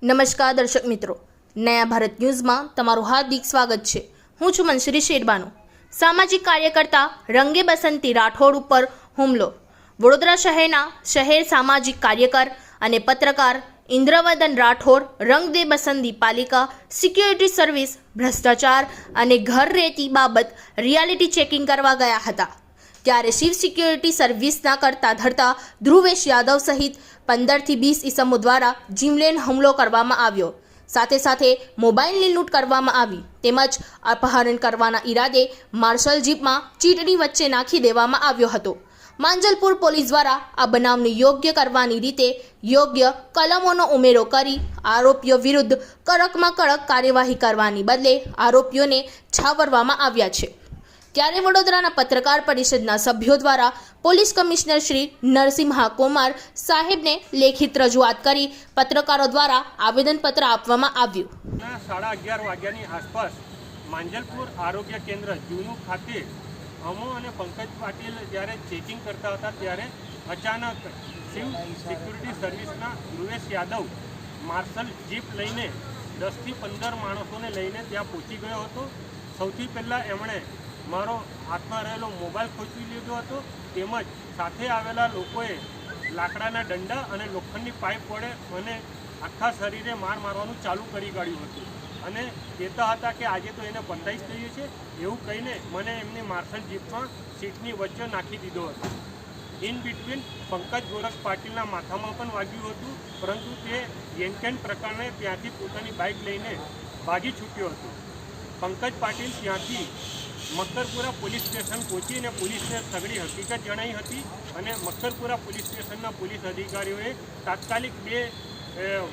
નમસ્કાર દર્શક મિત્રો, નયા ભારત ન્યૂઝમાં તમારું હાર્દિક સ્વાગત છે। હું છું મંસૂરી શેરબાનુ। સામાજિક કાર્યકર્તા રંગે બસંતી રાઠોડ ઉપર હુમલો। વડોદરા શહેરના શહેર સામાજિક કાર્યકર અને પત્રકાર ઇન્દ્રવદન રાઠોડ રંગદે બસંતી પાલિકા સિક્યુરિટી સર્વિસ ભ્રષ્ટાચાર અને ઘર રેતી બાબત રિયાલિટી ચેકિંગ કરવા ગયા હતા ત્યારે શિવ સિક્યુરિટી સર્વિસના કરતા ધરતા ધ્રુવેશ યાદવ સહિત 15 થી 20 ઈસમો દ્વારા જીવલેણ હુમલો કરવામાં આવ્યો। સાથે સાથે મોબાઈલની લૂંટ કરવામાં આવી તેમજ અપહરણ કરવાના ઈરાદે માર્શલ જીપમાં ચીટણી વચ્ચે નાખી દેવામાં આવ્યો હતો। માંજલપુર પોલીસ દ્વારા આ બનાવને યોગ્ય કરવાની રીતે યોગ્ય કલમોનો ઉમેરો કરી આરોપીઓ વિરુદ્ધ કડકમાં કડક કાર્યવાહી કરવાની બદલે આરોપીઓને છાવરવામાં આવ્યા છે। ત્યારે વડોદરાના પત્રકાર પરિષદના સભ્યો દ્વારા પોલીસ કમિશનર શ્રી નરસિંહા કુમાર સાહેબને લેખિત રજૂઆત કરી પત્રકારો દ્વારા આવેદનપત્ર આપવામાં આવ્યું। 11:30 વાગ્યાની આસપાસ માંજલપુર આરોગ્ય કેન્દ્ર જૂનું ખાતે અમો અને પંકજ પાટીલ જ્યારે ચેકિંગ કરતા હતા ત્યારે અચાનક શિવ સિક્યુરિટી સર્વિસના ધ્રુવેશ યાદવ માર્શલ જીપ લઈને 10 થી 15 માણસોને લઈને ત્યાં પહોંચી ગયો હતો। સૌથી પહેલાં એમણે મારો હાથમાં રહેલો મોબાઈલ ખોચવી લીધો હતો તેમજ સાથે આવેલા લોકોએ લાકડાના દંડા અને લોખંડની પાઇપ વડે મને આખા શરીરે મારવાનું ચાલુ કરી કાઢ્યું હતું અને કહેતા હતા કે આજે તો એને બંધાઈ થયું છે એવું કહીને મને એમની માર્શલ જીપમાં સીટની વચ્ચે નાખી દીધો હતો। ઇન બિટવીન પંકજ ગોરખ પાટીલના માથામાં પણ વાગ્યું હતું પરંતુ તે યેનકેન પ્રકારે ત્યાંથી પોતાની બાઇક લઈને ભાગી છૂટ્યો હતો। પંકજ પાટીલ ત્યાંથી મક્કરપુરા પોલીસ સ્ટેશન પહોંચીને પોલીસને સઘળી હકીકત જણાવી હતી અને મક્કરપુરા પોલીસ સ્ટેશનના પોલીસ અધિકારીઓએ તાત્કાલિક 2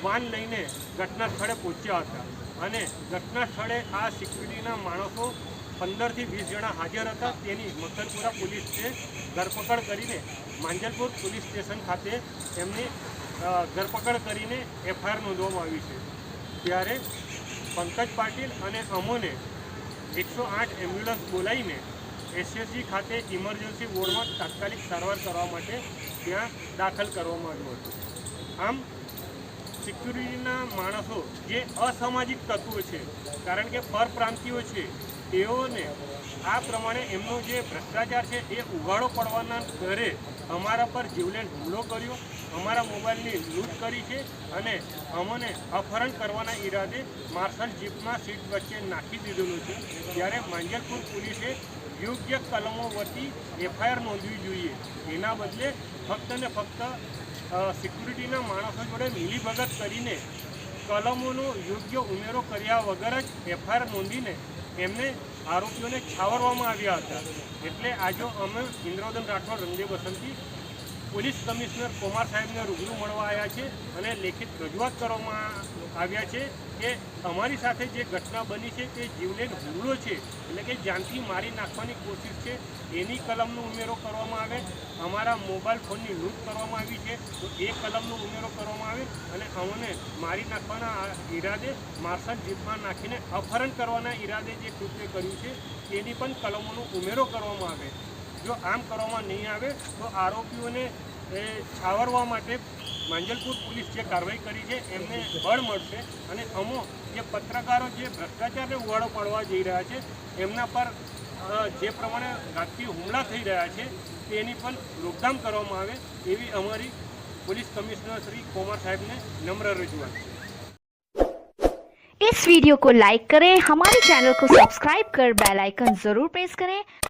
વાન લઈને ઘટના સ્થળે પહોંચ્યા હતા અને ઘટના સ્થળે આ સિક્યુરિટીના માણસો 15 થી 20 જણા હાજર હતા। તેની મક્કરપુરા પોલીસે ધરપકડ કરીને માંજલપુર પોલીસ સ્ટેશન ખાતે એમની ધરપકડ કરીને એફઆઈઆર નોંધવામાં આવી છે। ત્યારે પંકજ પાટીલ અને અમોને 108 એમ્બ્યુલન્સ બોલાવીને એસએસજી ખાતે ઇમરજન્સી વોર્ડમાં તાત્કાલિક સારવાર કરવા માટે ત્યાં દાખલ કરવામાં આવ્યું હતું। આમ સિક્યુરિટીના માણસો જે અસામાજિક તત્વો છે કારણ કે પરપ્રાંતિયો છે તેઓને આ પ્રમાણે એમનો જે ભ્રષ્ટાચાર છે એ ઉગાડો પડવાના ડરે અમારા પર જીવલેણ હુમલો કર્યો, અમારા મોબાઈલની લૂંટ કરી છે અને અમને અપહરણ કરવાના ઈરાદે માર્શલ જીપમાં સીટ વચ્ચે નાખી દીધેલું છે। ત્યારે માંજલપુર પોલીસે યોગ્ય કલમો વતી એફઆઈઆર નોંધવી જોઈએ, એના બદલે ફક્ત ને ફક્ત સિક્યુરિટીના માણસો જોડે મિલીભગત કરીને કલમોનો યોગ્ય ઉમેરો કર્યા વગર જ એફઆઈઆર નોંધીને એમને આરોપીઓને છાવરવામાં આવ્યા હતા। એટલે આજે અમે ઇન્દ્રવદન રાઠોડ રંગદે બસંતી પોલીસ કમિશનર કુમાર સાહેબને રૂબરૂ મળવા આવ્યા છે અને લેખિત રજૂઆત કરવામાં આવ્યા છે કે અમારી સાથે જે ઘટના બની છે તે જીવલેણ હુમલો છે એટલે કે જાનથી મારી નાખવાની કોશિશ છે એની કલમનો ઉમેરો કરવામાં આવે। અમારા મોબાઈલ ફોનની લૂંટ કરવામાં આવી છે તો એ કલમનો ઉમેરો કરવામાં આવે અને અમને મારી નાખવાના ઈરાદે માર્શલ જીપમાં નાખીને અપહરણ કરવાના ઈરાદે જે કૃત્ય કર્યું છે તેની પણ કલમોનો ઉમેરો કરવામાં આવે। જો આમ કરવામાં નહીં આવે તો આરોપીઓને છાવરવા માટે માંજલપુર પોલીસ જે કાર્યવાહી કરી છે એમને બળ મળશે અને અમો જે પત્રકારો જે ભ્રષ્ટાચારને ઉગાડો પાડવા જઈ રહ્યા છે એમના પર જે પ્રમાણે ઘાતકી હુમલા થઈ રહ્યા છે તેની પણ રોકથામ કરવામાં આવે એવી અમારી पुलिस कमिश्नर श्री कुमार साहब ने नम्र रजूआत है। इस वीडियो को लाइक करें, हमारे चैनल को सब्सक्राइब कर बेल आइकन जरूर प्रेस करें